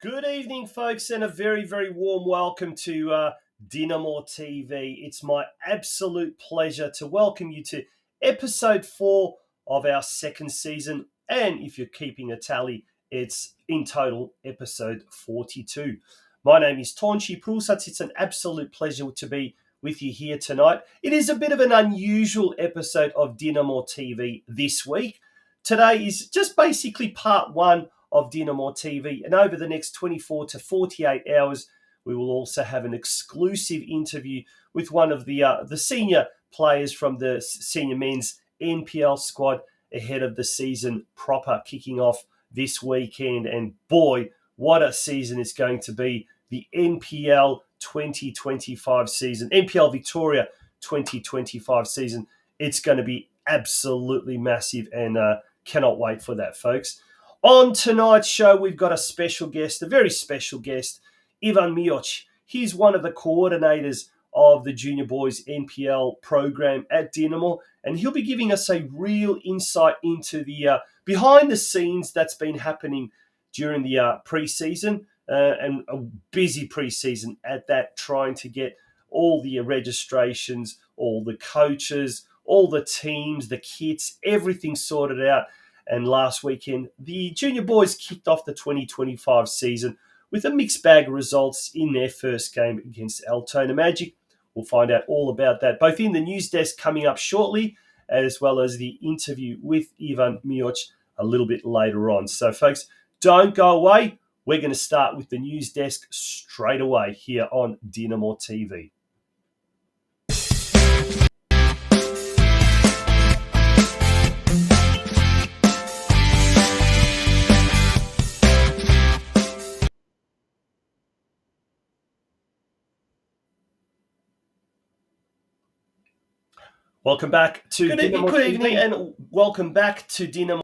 Good evening, folks, and a very, very warm welcome to DinamoTV. It's my absolute pleasure to welcome you to episode 4 of our second season. And if you're keeping a tally, it's in total episode 42. My name is Tonci Prusac. It's an absolute pleasure to be with you here tonight. It is a bit of an unusual episode of DinamoTV this week. Today is just basically part 1 of DinamoTV, and over the next 24 to 48 hours, we will also have an exclusive interview with one of the senior players from the senior men's NPL squad ahead of the season proper kicking off this weekend. And boy, what a season it's going to be. The NPL 2025 season, NPL Victoria 2025 season. It's going to be absolutely massive, and cannot wait for that, folks. On tonight's show, we've got a special guest, a very special guest, IVAN MIOC. He's one of the coordinators of the Junior Boys NPL program at Dinamo, and he'll be giving us a real insight into the behind the scenes that's been happening during the pre-season, and a busy pre-season at that, trying to get all the registrations, all the coaches, all the teams, the kits, everything sorted out. And last weekend, the Junior Boys kicked off the 2025 season with a mixed bag of results in their first game against Altona Magic. We'll find out all about that, both in the news desk coming up shortly, as well as the interview with IVAN MIOC a little bit later on. So, folks, don't go away. We're going to start with the news desk straight away here on DinamoTV. Welcome back to Good evening, and welcome back to Dinamo.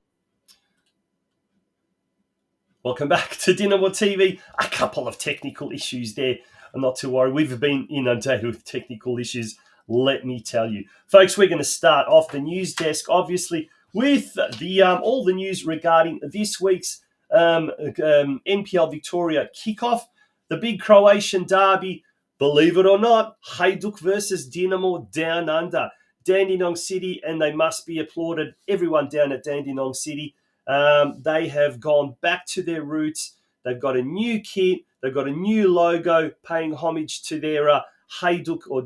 Welcome back to DinamoTV. A couple of technical issues there. I'm not too worried. We've been inundated with technical issues, let me tell you. Folks, we're going to start off the news desk, obviously, with the all the news regarding this week's NPL Victoria kickoff. The big Croatian derby, believe it or not, Hajduk versus Dinamo down under. Dandenong City, and they must be applauded. Everyone down at Dandenong City, they have gone back to their roots. They've got a new kit. They've got a new logo, paying homage to their Hajduk or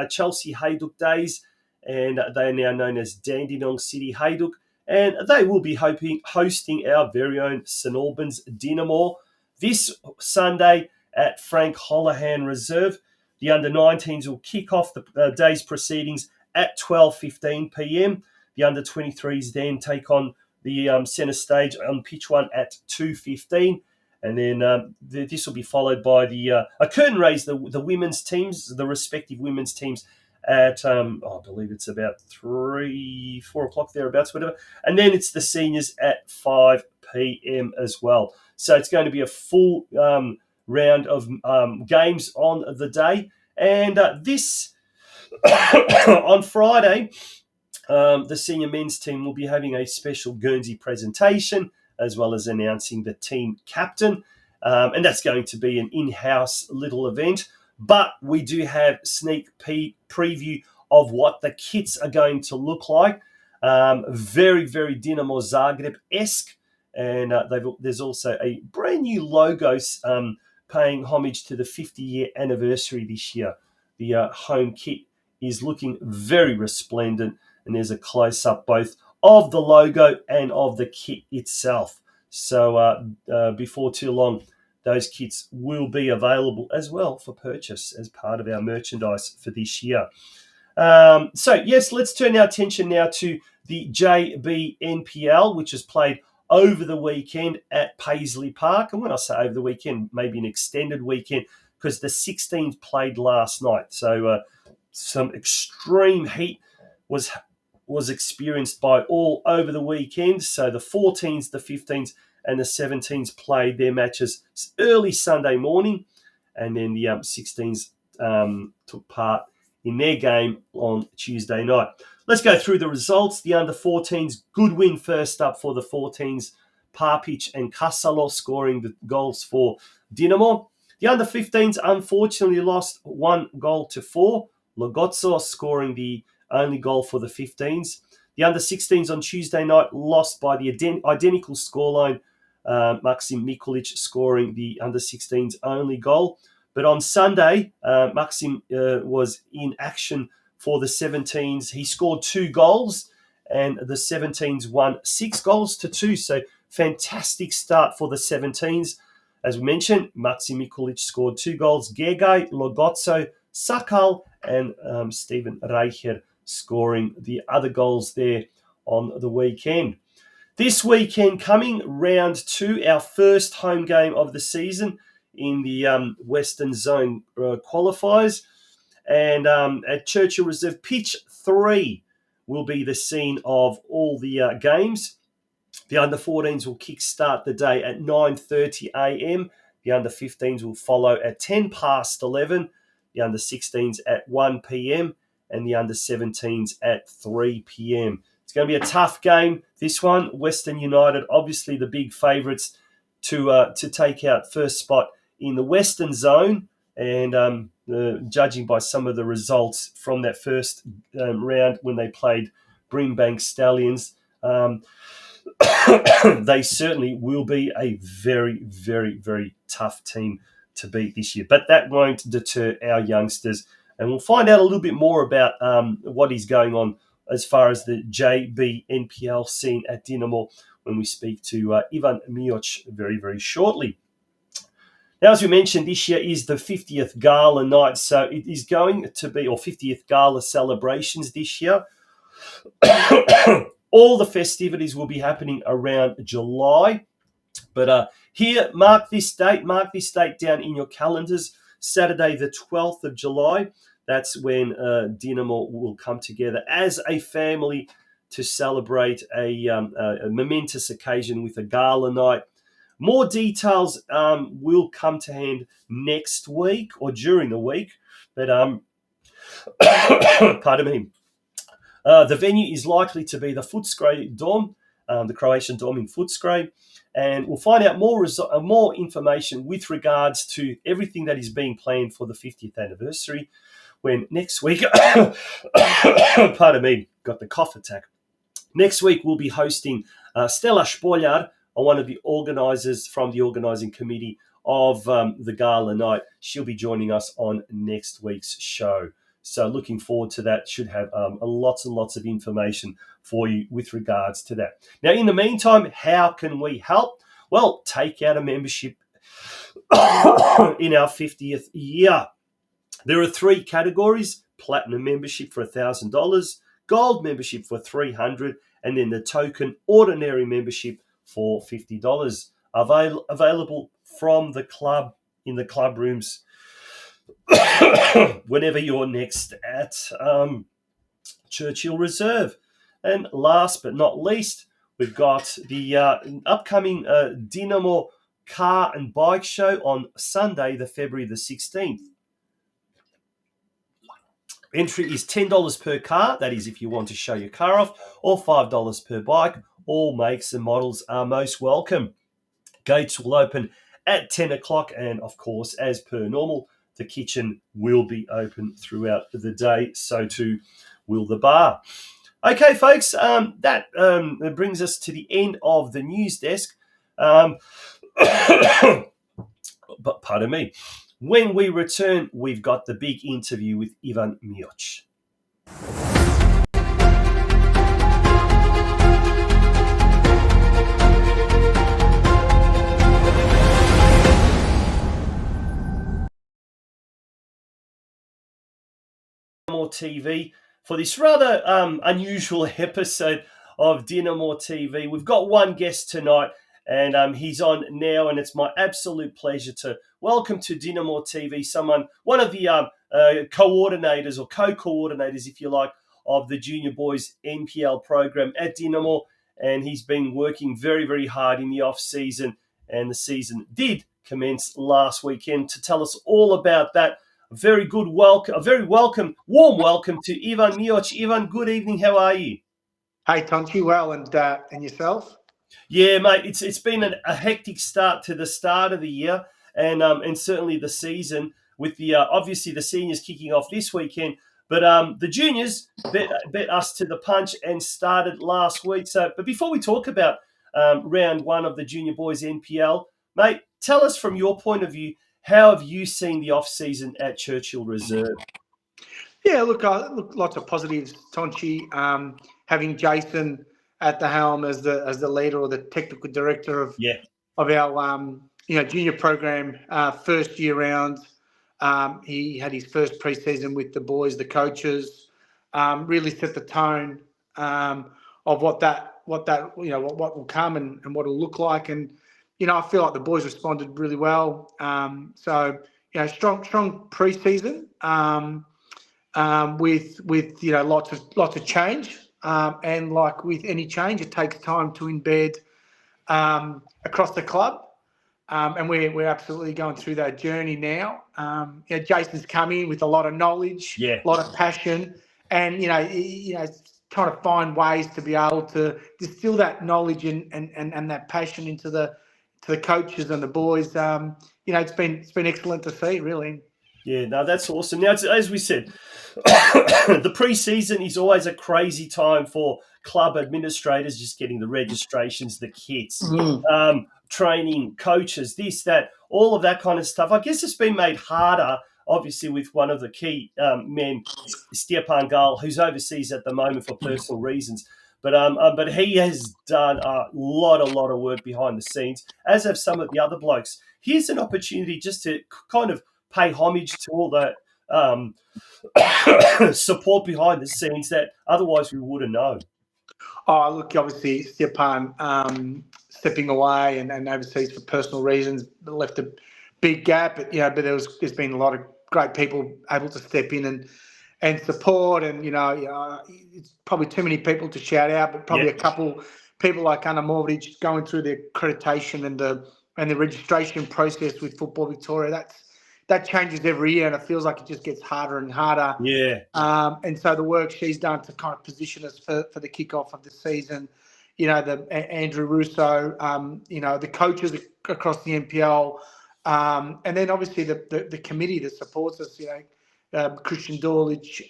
Chelsea Hajduk days, and they are now known as Dandenong City Hajduk. And they will be hosting our very own St Albans Dinamo this Sunday at Frank Holohan Reserve. The under-19s will kick off the day's proceedings at 12:15 p.m. The under-23s then take on the centre stage on pitch 1 at 2:15. And then this will be followed by a curtain raise, the women's teams, the respective women's teams at, I believe it's about 3, 4 o'clock thereabouts, whatever. And then it's the seniors at 5 p.m. as well. So it's going to be a full round of games on the day. And this... on Friday, the senior men's team will be having a special Guernsey presentation, as well as announcing the team captain. And that's going to be an in-house little event. But we do have sneak preview of what the kits are going to look like. Very, very Dinamo Zagreb-esque. And there's also a brand new logo paying homage to the 50-year anniversary this year. The home kit is looking very resplendent, and there's a close-up both of the logo and of the kit itself. So before too long, those kits will be available as well for purchase as part of our merchandise for this year. So yes, let's turn our attention now to the JB NPL, which is played over the weekend at Paisley Park. And when I say over the weekend, maybe an extended weekend, because the 16th played last night. So some extreme heat was experienced by all over the weekend. So the 14s, the 15s, and the 17s played their matches early Sunday morning. And then the 16s took part in their game on Tuesday night. Let's go through the results. The under-14s, good win first up for the 14s Papic and Casalo scoring the goals for Dinamo. The under-15s unfortunately lost 1-4. Logozzo scoring the only goal for the 15s. The under-16s on Tuesday night lost by the identical scoreline. Maxim Mikulic scoring the under-16s only goal. But on Sunday, Maxim was in action for the 17s. He scored 2 goals, and the 17s won 6-2. So fantastic start for the 17s. As we mentioned, Maxim Mikulic scored 2 goals. Gegay, Logozzo, Sakal, and Steven Reicher scoring the other goals there on the weekend. This weekend coming, round 2, our first home game of the season in the Western Zone qualifiers. And at Churchill Reserve, pitch 3 will be the scene of all the games. The under-14s will kick-start the day at 9:30 a.m. The under-15s will follow at 11:10. The under-16s at 1 p.m. and the under-17s at 3 p.m. It's going to be a tough game, this one. Western United, obviously the big favourites to take out first spot in the Western Zone. And judging by some of the results from that first round when they played Brimbank Stallions, they certainly will be a very, very, very tough team to beat this year. But that won't deter our youngsters. And we'll find out a little bit more about what is going on as far as the JB NPL scene at Dinamo when we speak to Ivan Mioc very, very shortly. Now, as we mentioned, this year is the 50th Gala night. So it is going to be, or 50th Gala celebrations this year. All the festivities will be happening around July. But here, mark this date down in your calendars. Saturday, the 12th of July. That's when Dinamo will come together as a family to celebrate a momentous occasion with a gala night. More details will come to hand next week or during the week. But, pardon me. The venue is likely to be the Footscray Dome, the Croatian Dome in Footscray. And we'll find out more information with regards to everything that is being planned for the 50th anniversary when next week, pardon me, got the cough attack. Next week, we'll be hosting Stella Spoljar, one of the organisers from the organising committee of the gala night. She'll be joining us on next week's show. So looking forward to that. Should have lots and lots of information for you with regards to that. Now, in the meantime, how can we help? Well, take out a membership in our 50th year. There are 3 categories: platinum membership for $1,000, gold membership for $300, and then the token ordinary membership for $50. Available from the club in the club rooms whenever you're next at Churchill Reserve. And last but not least, we've got the upcoming Dinamo Car and Bike Show on Sunday, the February the 16th. Entry is $10 per car, that is if you want to show your car off, or $5 per bike. All makes and models are most welcome. Gates will open at 10 o'clock, and of course, as per normal, the kitchen will be open throughout the day, so too will the bar. Okay, folks, that brings us to the end of the news desk. But pardon me. When we return, we've got the big interview with Ivan Mioc. DinamoTV for this rather unusual episode of DinamoTV. We've got one guest tonight, and he's on now, and it's my absolute pleasure to welcome to DinamoTV one of the coordinators or co-coordinators, if you like, of the Junior Boys NPL program at Dinamo, and he's been working very, very hard in the off-season, and the season did commence last weekend. To tell us all about that, a very warm welcome to Ivan Mioc. Ivan, good evening. How are you? Hi, Tonci. Well, and yourself? Yeah, mate, it's been a hectic start to the start of the year, and certainly the season with the obviously the seniors kicking off this weekend, but the juniors bet us to the punch and started last week. So, but before we talk about round one of the Junior Boys NPL, mate, tell us from your point of view, how have you seen the off season at Churchill Reserve? Yeah, look, lots of positives. Tonci, having Jason at the helm as the leader or the technical director Yeah, of our junior program, first year round. He had his first preseason with the boys, the coaches, really set the tone of what will come and what it'll look like. And I feel like the boys responded really well. So strong preseason. With lots of change, and like with any change, it takes time to embed across the club, and we're absolutely going through that journey now. Jason's come in with a lot of knowledge, yeah. a lot of passion, and trying to find ways to be able to distill that knowledge and that passion into the coaches and the boys. It's been excellent to see, really. Yeah, no, that's awesome. Now, as we said, the pre-season is always a crazy time for club administrators, just getting the registrations, the kits, Mm. training, coaches, this, that, all of that kind of stuff. I guess it's been made harder, obviously, with one of the key men, Stepan Gal, who's overseas at the moment for personal reasons. But he has done a lot of work behind the scenes, as have some of the other blokes. Here's an opportunity just to kind of pay homage to all that support behind the scenes that otherwise we wouldn't know. Oh, look, obviously, Stepan stepping away and overseas for personal reasons left a big gap. But there's been a lot of great people able to step in and support. And it's probably too many people to shout out, but probably a couple people like Anna Morvich going through the accreditation and the registration process with Football Victoria. That changes every year, and it feels like it just gets harder and harder. Yeah. And so the work she's done to kind of position us for the kickoff of the season, the Andrew Russo, the coaches across the NPL, and then obviously the committee that supports us, Christian Dorlich,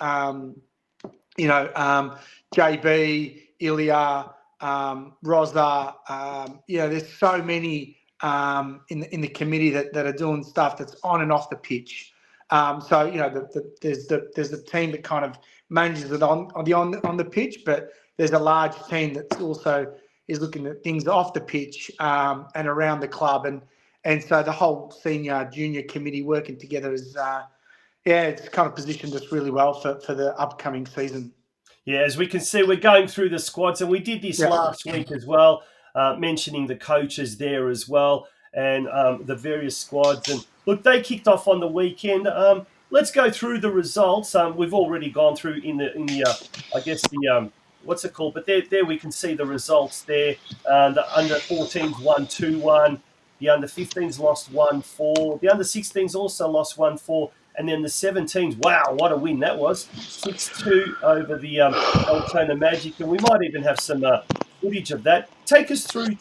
JB, Ilya, Rosa, there's so many in the committee that are doing stuff that's on and off the pitch. So there's the team that kind of manages it on the pitch, but there's a large team that also is looking at things off the pitch and around the club, and so the whole senior junior committee working together is it's kind of positioned us really well for the upcoming season. Yeah, as we can see, we're going through the squads, and we did this last week as well, mentioning the coaches there as well, and the various squads. And look, they kicked off on the weekend. Let's go through the results. We've already gone through in the I guess the what's it called? But there we can see the results there. The under 14s won 2-1. The under 15s lost 1-4. The under 16s also lost 1-4. And then the 17s, wow, what a win that was. 6-2 over the Altona Magic. And we might even have some footage of that. Take us through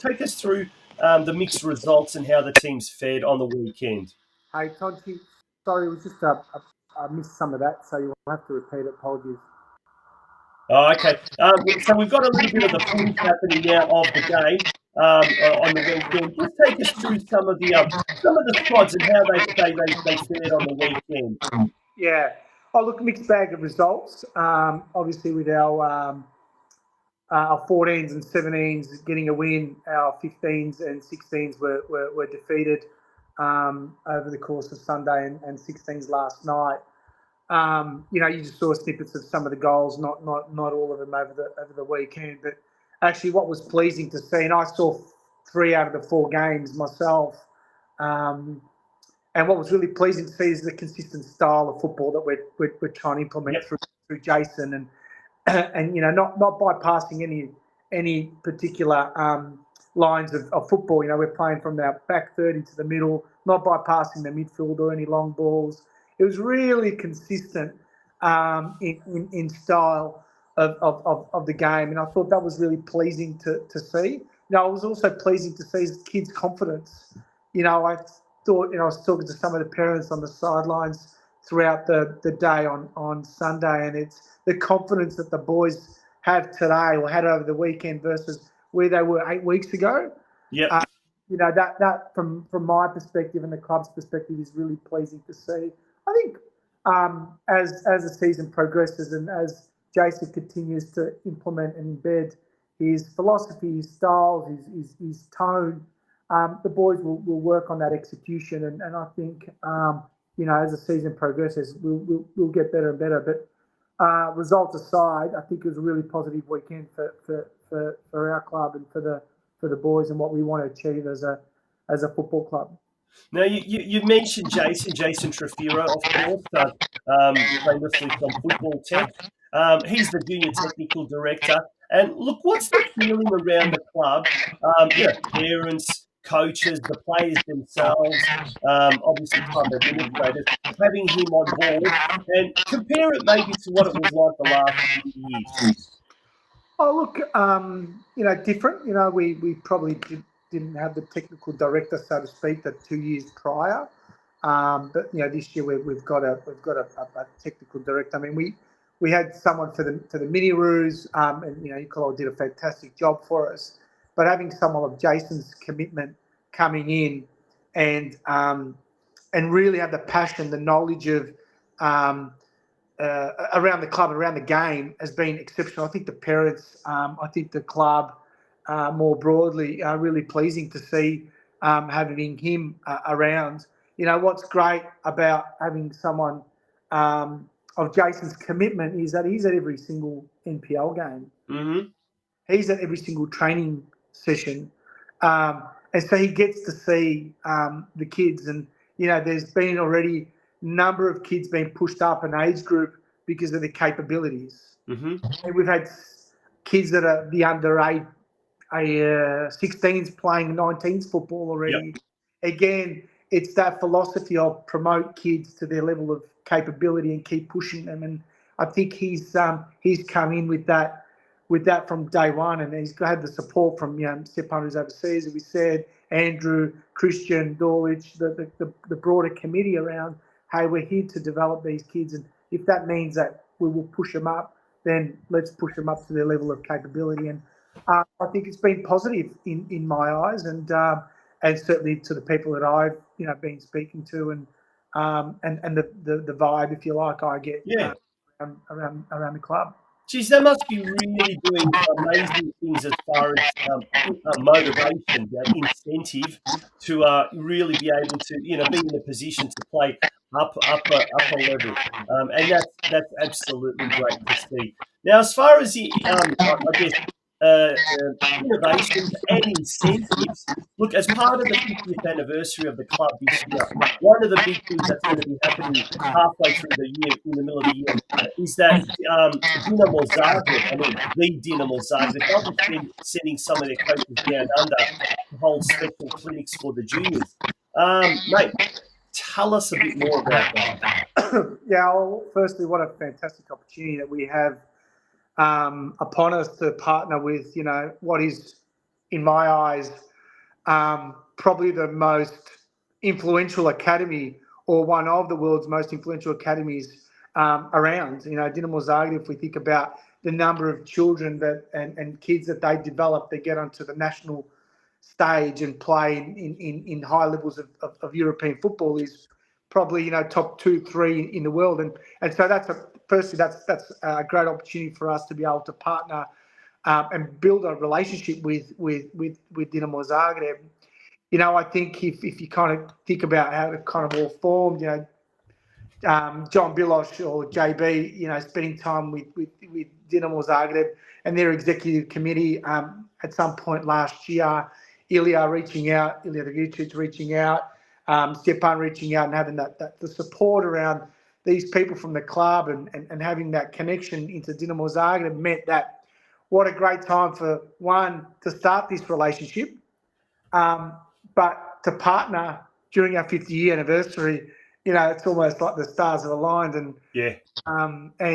the mixed results and how the teams fared on the weekend. Hey, Tonci, sorry, it was just I missed some of that, so you'll have to repeat it. Apologies. Oh, okay. So we've got a little bit of the footage happening now of the game on the weekend. Just take us through some of the squads and how they fared on the weekend. Yeah. Oh, look, mixed bag of results. Obviously, with our 14s and 17s getting a win, our 15s and 16s were defeated over the course of Sunday and 16s last night. You just saw snippets of some of the goals, not all of them over the weekend. But actually, what was pleasing to see, and I saw 3 out of the 4 games myself. And what was really pleasing to see is the consistent style of football that we're trying to implement through Jason, and not bypassing any particular lines of football. We're playing from our back 30 to the middle, not bypassing the midfield or any long balls. It was really consistent in style of the game, and I thought that was really pleasing to see. it was also pleasing to see kids' confidence. I thought, I was talking to some of the parents on the sidelines throughout the day on Sunday, and it's the confidence that the boys have today or had over the weekend versus where they were 8 weeks ago. Yeah. That from my perspective and the club's perspective is really pleasing to see. I think as the season progresses and as Jason continues to implement and embed his philosophy, his styles, his tone, the boys will work on that execution. And I think, as the season progresses, we'll get better and better. But results aside, I think it was a really positive weekend for our club and for the boys and what we want to achieve as a football club. Now, you mentioned Jason Trefiro, of course, famously from Football Tech. He's the junior technical director. And look, what's the feeling around the club? Parents, coaches, the players themselves, obviously club administrators, having him on board, and compare it maybe to what it was like the last few years. Oh, look, different. We probably didn't have the technical director, so to speak, the 2 years prior. But this year we've got a technical director. I mean, we had someone for the mini roos, and Nicola did a fantastic job for us. But having someone of Jason's commitment coming in and really have the passion, the knowledge of around the club, around the game, has been exceptional. I think the parents, I think the club, more broadly, are really pleasing to see having him around. What's great about having someone of Jason's commitment is that he's at every single NPL game. Mm-hmm. He's at every single training session. And so he gets to see the kids. And, there's been already number of kids being pushed up an age group because of their capabilities. Mm-hmm. And we've had kids that are the under 16s playing 19s football already. Yep. Again, it's that philosophy of promote kids to their level of capability and keep pushing them. And I think he's come in with that from day one, and he's had the support from Stepan, who's overseas, as we said, Andrew, Christian, Dorwich, the broader committee around. Hey, we're here to develop these kids, and if that means that we will push them up, then let's push them up to their level of capability. And I think it's been positive in my eyes, and certainly to the people that I've been speaking to, and the vibe, if you like, I get around the club. Geez, they must be really doing amazing things as far as motivation, incentive to really be able to, be in a position to play upper level, and that's absolutely great to see. Now, as far as the, I guess, innovations and incentives. Look, as part of the 50th anniversary of the club this year, one of the big things that's going to be happening halfway through the year, in the middle of the year, is that Dinamo Zagreb, the Dinamo Zagreb, they'll be sending some of their coaches down under to hold special clinics for the juniors. Mate, tell us a bit more about that. Yeah, well, firstly, what a fantastic opportunity that we have upon us to partner with, what is, in my eyes, probably the most influential academy, or one of the world's most influential academies around. Dinamo Zagreb, if we think about the number of children that and kids that they develop, they get onto the national stage and play in high levels of European football, is probably top 2-3 in the world, and so that's a great opportunity for us to be able to partner and build a relationship with Dinamo Zagreb. I think if you kind of think about how it kind of all formed, John Bilosh or JB, spending time with Dinamo Zagreb and their executive committee at some point last year, Ilya Dragic reaching out, Stepan reaching out, and having the support around these people from the club and having that connection into Dinamo Zagreb meant that what a great time for one to start this relationship, but to partner during our 50-year anniversary. It's almost like the stars have aligned, and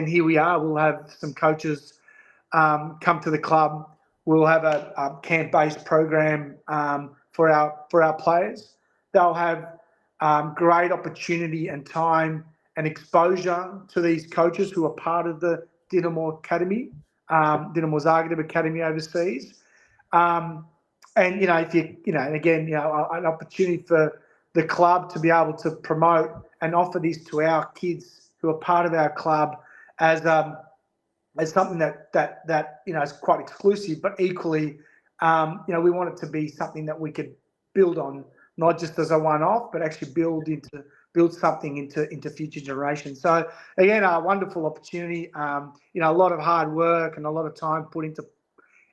here we are. We'll have some coaches come to the club We'll have a camp-based program for our players. They'll have great opportunity and time and exposure to these coaches who are part of the Dinamo Academy, Dinamo Zagreb Academy overseas. And, if again, an opportunity for the club to be able to promote and offer this to our kids who are part of our club as something that is quite exclusive, but equally, we want it to be something that we could build on, not just as a one-off, but actually build something into future generations. So again, a wonderful opportunity. A lot of hard work and a lot of time put into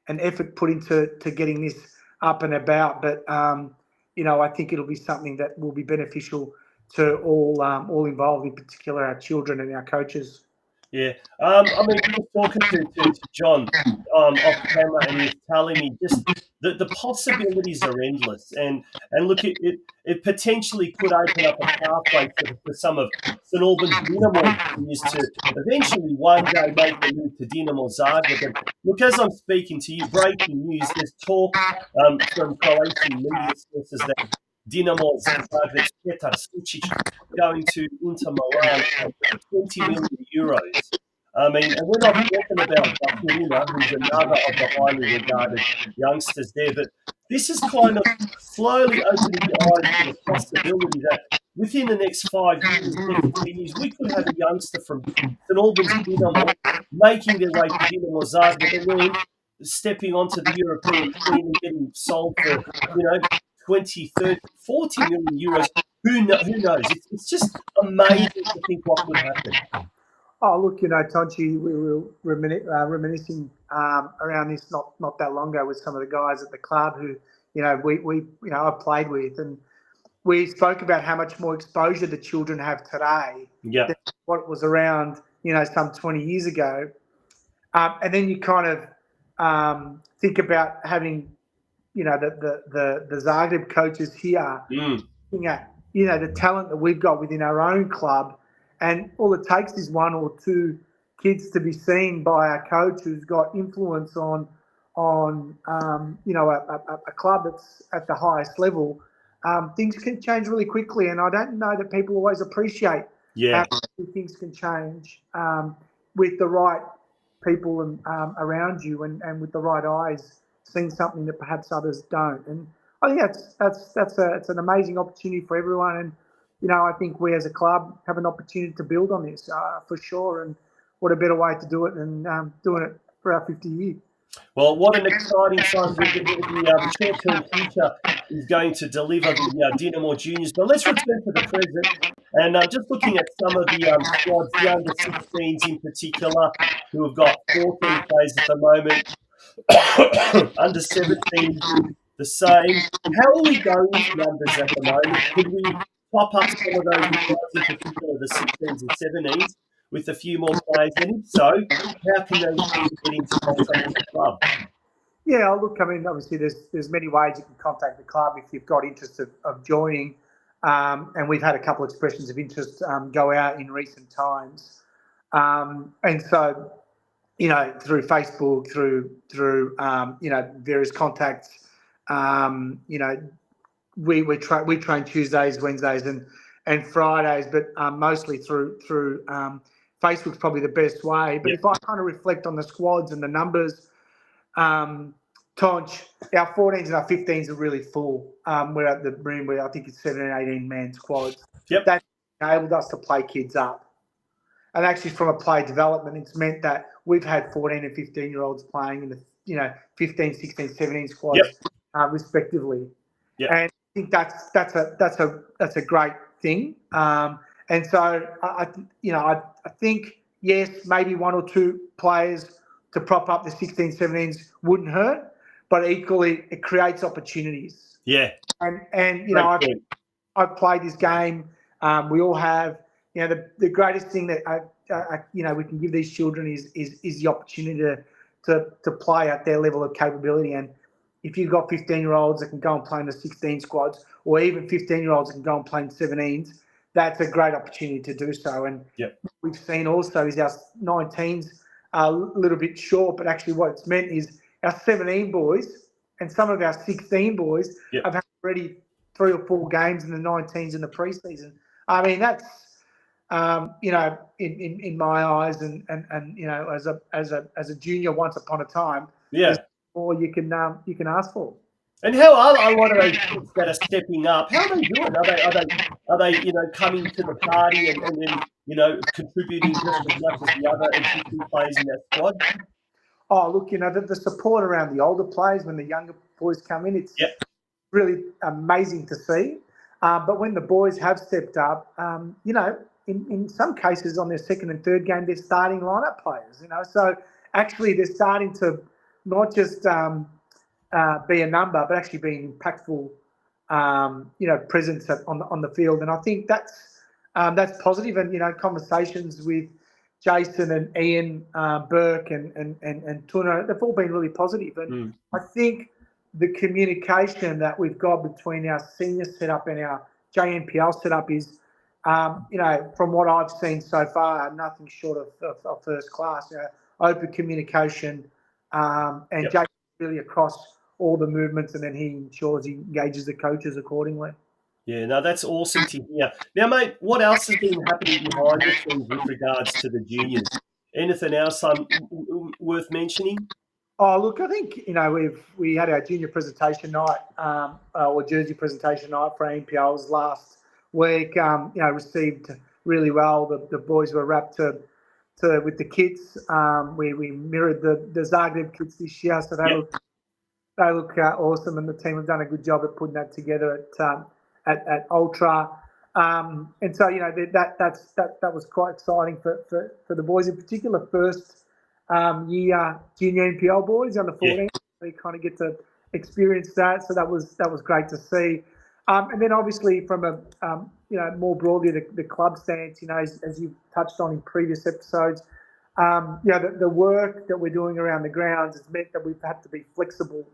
and effort put into getting this up and about. But I think it'll be something that will be beneficial to all involved, in particular our children and our coaches. Yeah. I mean, just talking to John off camera, and he's telling me just the possibilities are endless. And look, it potentially could open up a pathway for some of St Albans Dinamo juniors to eventually one day make the move to Dinamo Zagreb. And look, as I'm speaking to you, breaking news, there's talk from Croatian media sources that Dinamo Zagreb's Petar Sucic going to Inter Milan for 20 million euros. I mean, and we're not talking about Bakurina, who's another of the highly regarded youngsters there, but this is kind of slowly opening the eyes to the possibility that within the next 5 years, next 10 years, we could have a youngster from St Albans Dinamo making their way to Dinamo Zagreb and then stepping onto the European scene and getting sold for, 20, 30, 40 million euros. Who knows? It's just amazing to think what could happen. Oh, look, Tonci, we were reminiscing around this not that long ago with some of the guys at the club who, I played with, and we spoke about how much more exposure the children have today than what was around, some 20 years ago. And then you kind of think about having, the Zagreb coaches here, looking at, the talent that we've got within our own club. And all it takes is one or two kids to be seen by a coach who's got influence on a club that's at the highest level. Things can change really quickly, and I don't know that people always appreciate how things can change with the right people and around you, and with the right eyes, seeing something that perhaps others don't. And I think it's an amazing opportunity for everyone. And I think we as a club have an opportunity to build on this for sure. And what a better way to do it than doing it for our 50 years. Well, what an exciting time. The short-term future is going to deliver the Dinamo juniors. But let's return to the present. And just looking at some of the squads, the under-16s in particular, who have got 14 players at the moment. Under-17, the same. How are we going with numbers at the moment? Could we top up some of those squads, in particular the 16s and 17s, with a few more players? And if so, how can they get into contact with the club? Yeah, look, I mean, obviously there's many ways you can contact the club if you've got interest of joining. And we've had a couple of expressions of interest go out in recent times. And so, through Facebook, through various contacts, we train Tuesdays, Wednesdays, and Fridays, but mostly through Facebook's probably the best way. But if I kind of reflect on the squads and the numbers, Tonci, our 14s and our 15s are really full. We're at the room where I think it's 17 and 18 man squads. That enabled us to play kids up. And actually, from a play development, it's meant that we've had 14 and 15-year-olds playing in the 15, 16, 17 squads respectively. And I think that's a great thing. And so I think yes, maybe one or two players to prop up the 16, 17s wouldn't hurt, but equally it creates opportunities. Yeah. And I've played this game. We all have. The greatest thing that we can give these children is the opportunity to play at their level of capability. And if you've got 15-year-olds that can go and play in the 16 squads, or even 15-year-olds that can go and play in 17s, that's a great opportunity to do so. And what we've seen also is our 19s are a little bit short, but actually what it's meant is our 17 boys and some of our 16 boys have had already 3 or 4 games in the 19s in the preseason. I mean, that's in my eyes, and as a junior once upon a time, there's more you can ask for. And how are a lot of those kids that are stepping up? How are they doing? Are they coming to the party and then contributing just as much as the other existing players in that squad? Oh, look, the support around the older players when the younger boys come in, it's really amazing to see. But when the boys have stepped up, in some cases on their second and third game, they're starting lineup players. So actually they're starting to not just be a number, but actually be an impactful, presence on the field. And I think that's positive. And conversations with Jason and Ian Burke and Tuna, they've all been really positive. And I think the communication that we've got between our senior setup and our JNPL setup is, from what I've seen so far, nothing short of first class. Open communication, and Jason really across all the movements, and then he ensures he engages the coaches accordingly. Yeah, no, that's awesome to hear. Now, mate, what else has been happening behind the scenes with regards to the juniors? Anything else worth mentioning? Oh, look, I think, we had our junior presentation night, or jersey presentation night for NPLs last week. Received really well. The boys were wrapped with the kits. We mirrored the Zagreb kits this year, so they look awesome, and the team have done a good job at putting that together at Ultra. And so that was quite exciting for the boys, in particular first year junior NPL boys under 14. They kind of get to experience that, so that was great to see. And then obviously from a more broadly the club stance, as you've touched on in previous episodes, the work that we're doing around the grounds has meant that we've had to be flexible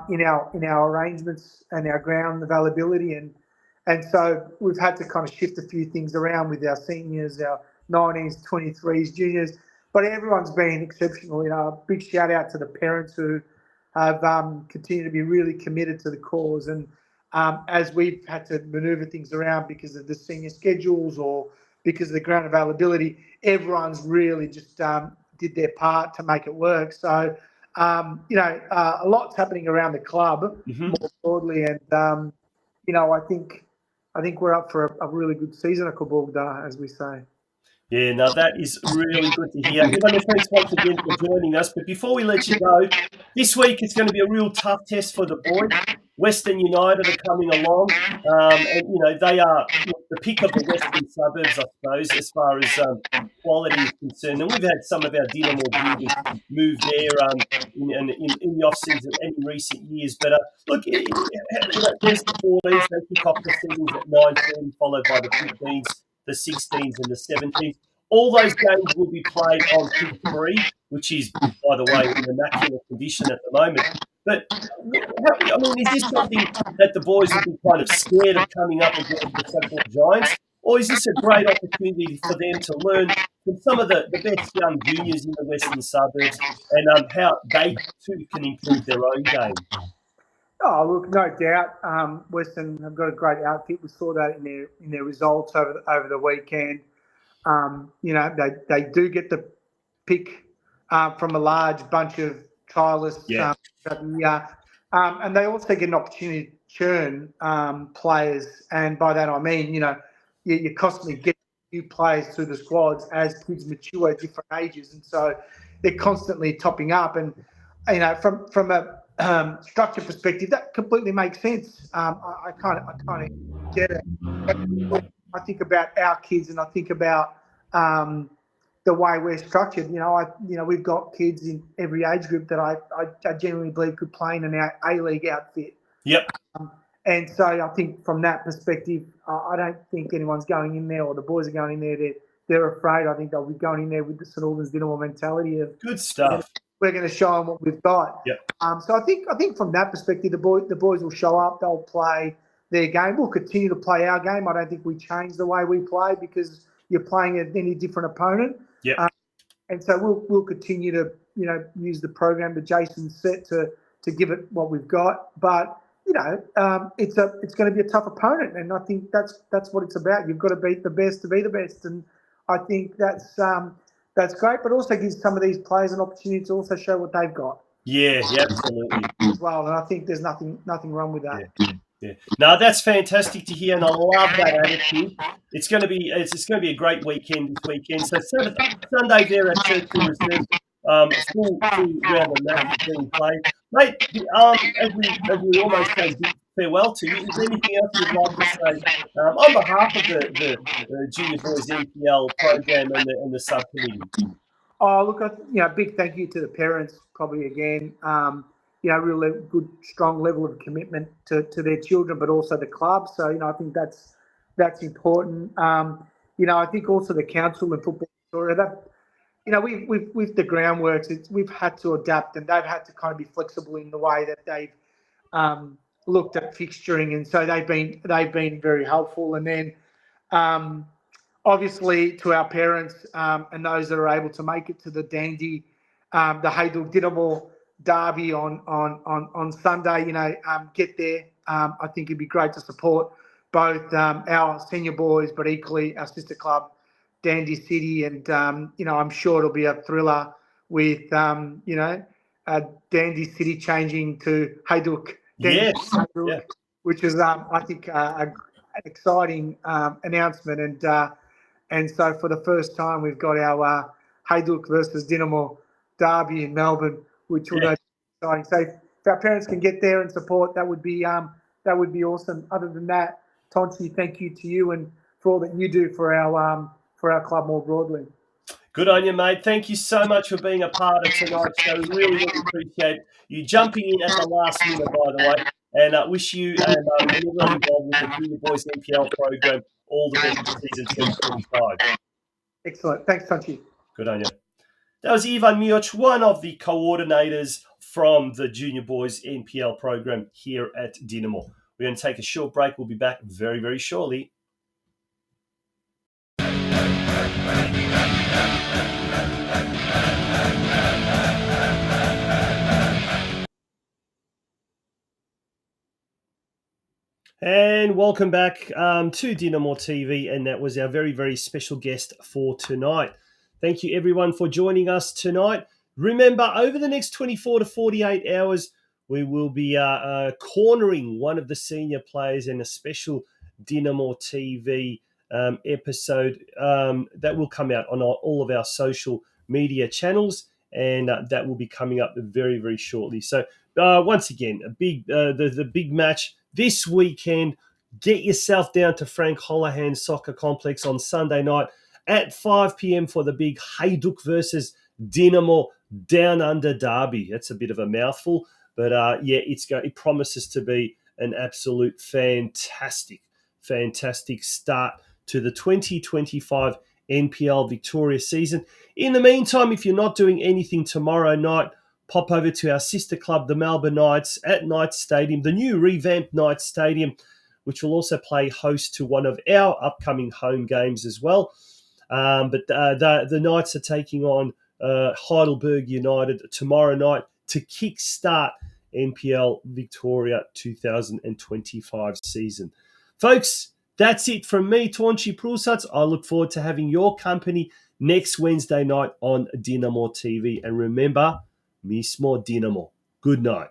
in our arrangements and our ground availability, and so we've had to kind of shift a few things around with our seniors, our 19s, 23s, juniors, but everyone's been exceptional. A big shout out to the parents who have continued to be really committed to the cause, and as we've had to manoeuvre things around because of the senior schedules or because of the ground availability, everyone's really just did their part to make it work. So a lot's happening around the club more broadly, and I think we're up for a really good season at Kaborgda, as we say. Yeah, no, that is really good to hear. Ivan, thanks once again for joining us. But before we let you go, this week it's going to be a real tough test for the boys. Western United are coming along, and they are the pick of the western suburbs, I suppose, as far as quality is concerned. And we've had some of our Dinamo builders move there in the off season and in recent years. But look, there's the 14s. They kick off the seasons at 9:30, followed by the 15s, the 16s, and the 17s. All those games will be played on pitch 3, which is, by the way, in immaculate condition at the moment. But, is this something that the boys will be kind of scared of coming up against the so-called giants? Or is this a great opportunity for them to learn from some of the best young juniors in the western suburbs and how they too can improve their own game? Oh, look, no doubt. Western have got a great outfit. We saw that in their results over the weekend. They do get the pick from a large bunch of trialists. And they also get an opportunity to churn players. And by that I mean, you constantly get new players through the squads as kids mature at different ages, and so they're constantly topping up. And from a structure perspective, that completely makes sense. I kind of get it. But I think about our kids, and I think about the way we're structured. We've got kids in every age group that I genuinely believe could play in an A-League outfit. Yep. And so I think from that perspective, I don't think anyone's going in there, or the boys are going in there. They're afraid. I think they'll be going in there with the St Albans Dinamo mentality of good stuff. We're going to show them what we've got. Yep. So I think from that perspective, the boys will show up. They'll play their game. We'll continue to play our game. I don't think we change the way we play because you're playing any different opponent. Yep. and so we'll continue to use the program that Jason's set to give it what we've got. But it's going to be a tough opponent, and I think that's what it's about. You've got to beat the best to be the best, and I think that's great. But also gives some of these players an opportunity to also show what they've got. Yeah, absolutely. As well, and I think there's nothing wrong with that. Yeah. No, that's fantastic to hear, and I love that attitude. It's going to be a great weekend this weekend. So Sunday there at Churchill Reserve, full round of matches being played. Mate, as we almost say farewell to you, is there anything else you'd like to say on behalf of the Junior Boys NPL program and the subcommittee? Oh, look, big thank you to the parents, probably again. Real good, strong level of commitment to their children, but also the club. So, I think that's important. I think also the council and Football Victoria, with the groundworks, we've had to adapt, and they've had to kind of be flexible in the way that they've looked at fixturing, and so they've been very helpful. And then, obviously, to our parents and those that are able to make it to the Dandy, the Hayduk Dinamo derby on Sunday, get there. I think it'd be great to support both our senior boys, but equally our sister club, Dandy City, and I'm sure it'll be a thriller with Dandy City changing to Hayduk, which is I think an exciting announcement, and so for the first time we've got our Hayduk versus Dinamo derby in Melbourne, which will be exciting. So if our parents can get there and support, that would be awesome. Other than that, Tonci, thank you to you and for all that you do for our club more broadly. Good on you, mate. Thank you so much for being a part of tonight's show. Really appreciate you jumping in at the last minute, by the way. And wish you and everyone involved with the Junior Boys NPL program all the best for season 2025. Excellent. Thanks, Tonci. Good on you. That was Ivan Mioc, one of the coordinators from the Junior Boys NPL program here at Dinamo. We're going to take a short break. We'll be back very, very shortly. And welcome back to DinamoTV, and that was our very, very special guest for tonight. Thank you, everyone, for joining us tonight. Remember, over the next 24 to 48 hours, we will be cornering one of the senior players in a special DinamoTV episode that will come out on all of our social media channels, and that will be coming up very, very shortly. So once again, the big match this weekend. Get yourself down to Frank Holohan Soccer Complex on Sunday night at 5 p.m. for the big Hayduk versus Dinamo Down Under derby. That's a bit of a mouthful, but it promises to be an absolute fantastic start to the 2025 NPL Victoria season. In the meantime, if you're not doing anything tomorrow night, pop over to our sister club, the Melbourne Knights, at Knights Stadium, the new revamped Knights Stadium, which will also play host to one of our upcoming home games as well. But the Knights are taking on Heidelberg United tomorrow night to kickstart NPL Victoria 2025 season. Folks, that's it from me, Tonci Prusac. I look forward to having your company next Wednesday night on DinamoTV. And remember, mismo Dinamo. Good night.